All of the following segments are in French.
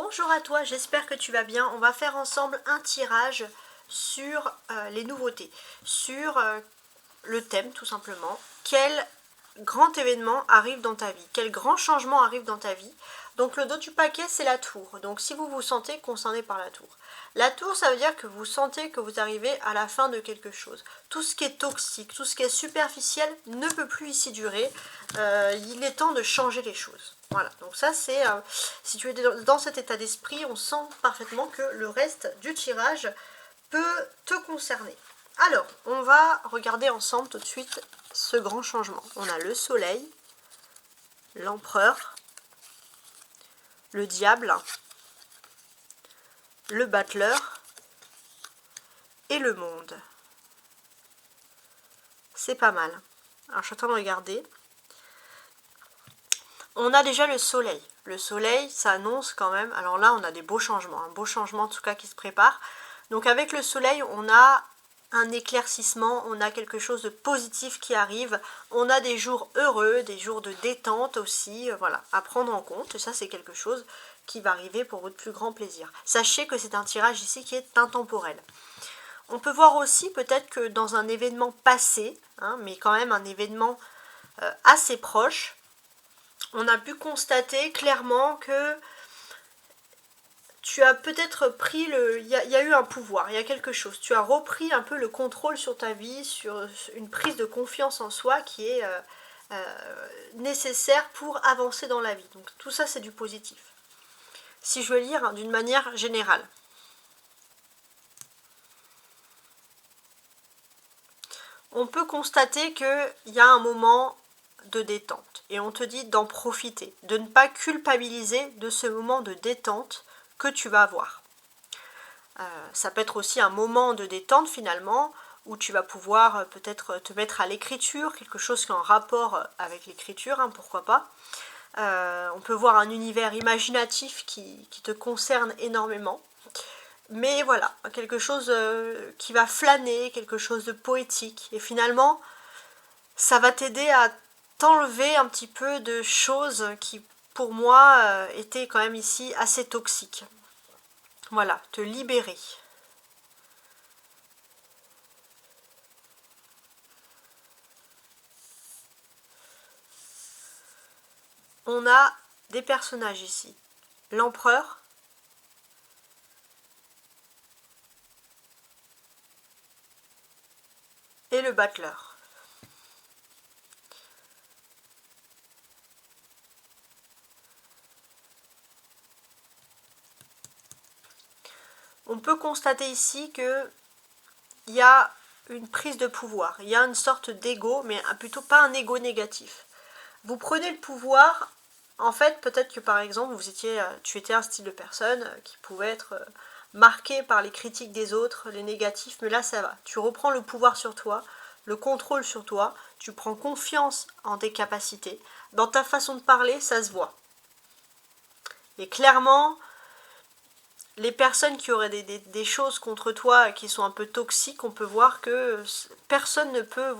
Bonjour à toi, j'espère que tu vas bien. On va faire ensemble un tirage sur les nouveautés, sur le thème tout simplement. Quel grand événement arrive dans ta vie? Quel grand changement arrive dans ta vie? Donc le dos du paquet, c'est la tour. Donc si vous vous sentez concerné par la tour. La tour, ça veut dire que vous sentez que vous arrivez à la fin de quelque chose. Tout ce qui est toxique, tout ce qui est superficiel ne peut plus ici durer. Il est temps de changer les choses. Voilà, donc ça c'est, si tu es dans cet état d'esprit, on sent parfaitement que le reste du tirage peut te concerner. Alors, on va regarder ensemble tout de suite ce grand changement. On a le soleil, l'empereur, le diable, le battleur et le monde. C'est pas mal. Alors, je suis en train de regarder. On a déjà le soleil. Le soleil, ça annonce quand même... Alors là, on a des beaux changements. Un beau changement, en tout cas, qui se prépare. Donc, avec le soleil, on a un éclaircissement, on a quelque chose de positif qui arrive, on a des jours heureux, des jours de détente aussi, voilà, à prendre en compte, et ça c'est quelque chose qui va arriver pour votre plus grand plaisir. Sachez que c'est un tirage ici qui est intemporel. On peut voir aussi peut-être que dans un événement passé, mais quand même un événement assez proche, on a pu constater clairement que tu as peut-être pris il y a eu un pouvoir, il y a quelque chose. Tu as repris un peu le contrôle sur ta vie, sur une prise de confiance en soi qui est nécessaire pour avancer dans la vie. Donc tout ça, c'est du positif. Si je veux lire d'une manière générale. On peut constater qu'il y a un moment de détente. Et on te dit d'en profiter, de ne pas culpabiliser de ce moment de détente que tu vas avoir. Ça peut être aussi un moment de détente finalement, où tu vas pouvoir peut-être te mettre à l'écriture, quelque chose qui est en rapport avec l'écriture, pourquoi pas. On peut voir un univers imaginatif qui te concerne énormément. Mais voilà, quelque chose qui va flâner, quelque chose de poétique. Et finalement, ça va t'aider à t'enlever un petit peu de choses qui, pour moi, étaient quand même ici assez toxiques. Voilà, te libérer. On a des personnages ici. L'empereur, et le battleur. On peut constater ici que il y a une prise de pouvoir, il y a une sorte d'ego, mais plutôt pas un ego négatif. Vous prenez le pouvoir, en fait, peut-être que par exemple, tu étais un style de personne qui pouvait être marqué par les critiques des autres, les négatifs, mais là ça va. Tu reprends le pouvoir sur toi, le contrôle sur toi, tu prends confiance en tes capacités. Dans ta façon de parler, ça se voit. Et clairement, les personnes qui auraient des choses contre toi qui sont un peu toxiques, on peut voir que personne ne peut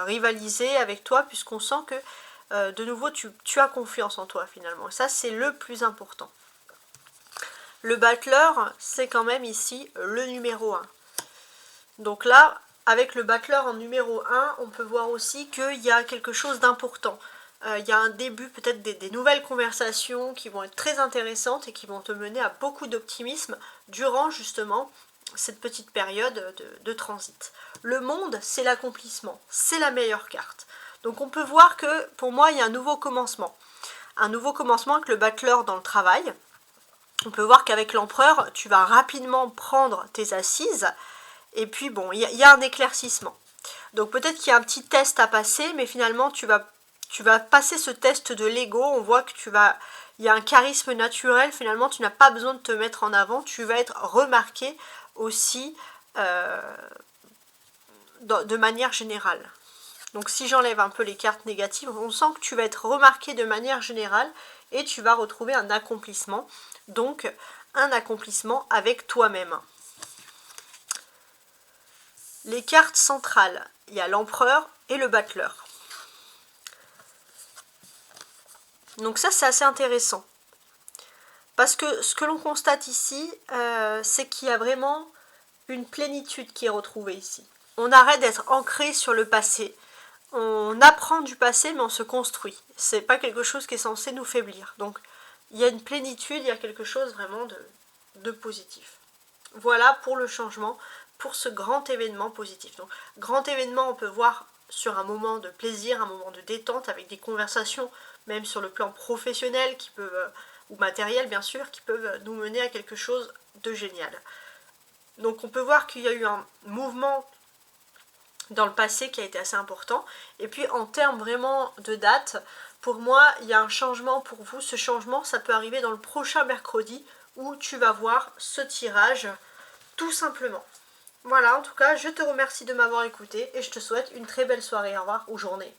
rivaliser avec toi, puisqu'on sent que de nouveau tu as confiance en toi finalement. Et ça, c'est le plus important. Le battleur, c'est quand même ici le numéro 1. Donc là, avec le battleur en numéro 1, on peut voir aussi qu'il y a quelque chose d'important. Il y a un début peut-être des nouvelles conversations qui vont être très intéressantes et qui vont te mener à beaucoup d'optimisme durant justement cette petite période de transit. Le monde, c'est l'accomplissement, c'est la meilleure carte. Donc on peut voir que pour moi, il y a un nouveau commencement. Un nouveau commencement avec le battleur dans le travail. On peut voir qu'avec l'empereur, tu vas rapidement prendre tes assises. Et puis bon, il y a un éclaircissement. Donc peut-être qu'il y a un petit test à passer, mais finalement tu vas passer ce test de l'ego. On voit que il y a un charisme naturel, finalement tu n'as pas besoin de te mettre en avant, tu vas être remarqué aussi de manière générale. Donc si j'enlève un peu les cartes négatives, on sent que tu vas être remarqué de manière générale et tu vas retrouver un accomplissement. Donc un accomplissement avec toi-même. Les cartes centrales, il y a l'empereur et le battleur. Donc ça, c'est assez intéressant. Parce que ce que l'on constate ici, c'est qu'il y a vraiment une plénitude qui est retrouvée ici. On arrête d'être ancré sur le passé. On apprend du passé, mais on se construit. C'est pas quelque chose qui est censé nous faiblir. Donc, il y a une plénitude, il y a quelque chose vraiment de positif. Voilà pour le changement, pour ce grand événement positif. Donc, grand événement, on peut voir sur un moment de plaisir, un moment de détente, avec des conversations, même sur le plan professionnel, qui peuvent, ou matériel bien sûr, qui peuvent nous mener à quelque chose de génial. Donc on peut voir qu'il y a eu un mouvement dans le passé qui a été assez important. Et puis en termes vraiment de date, pour moi, il y a un changement pour vous. Ce changement, ça peut arriver dans le prochain mercredi où tu vas voir ce tirage, tout simplement. Voilà, en tout cas, je te remercie de m'avoir écouté et je te souhaite une très belle soirée, au revoir, ou journée.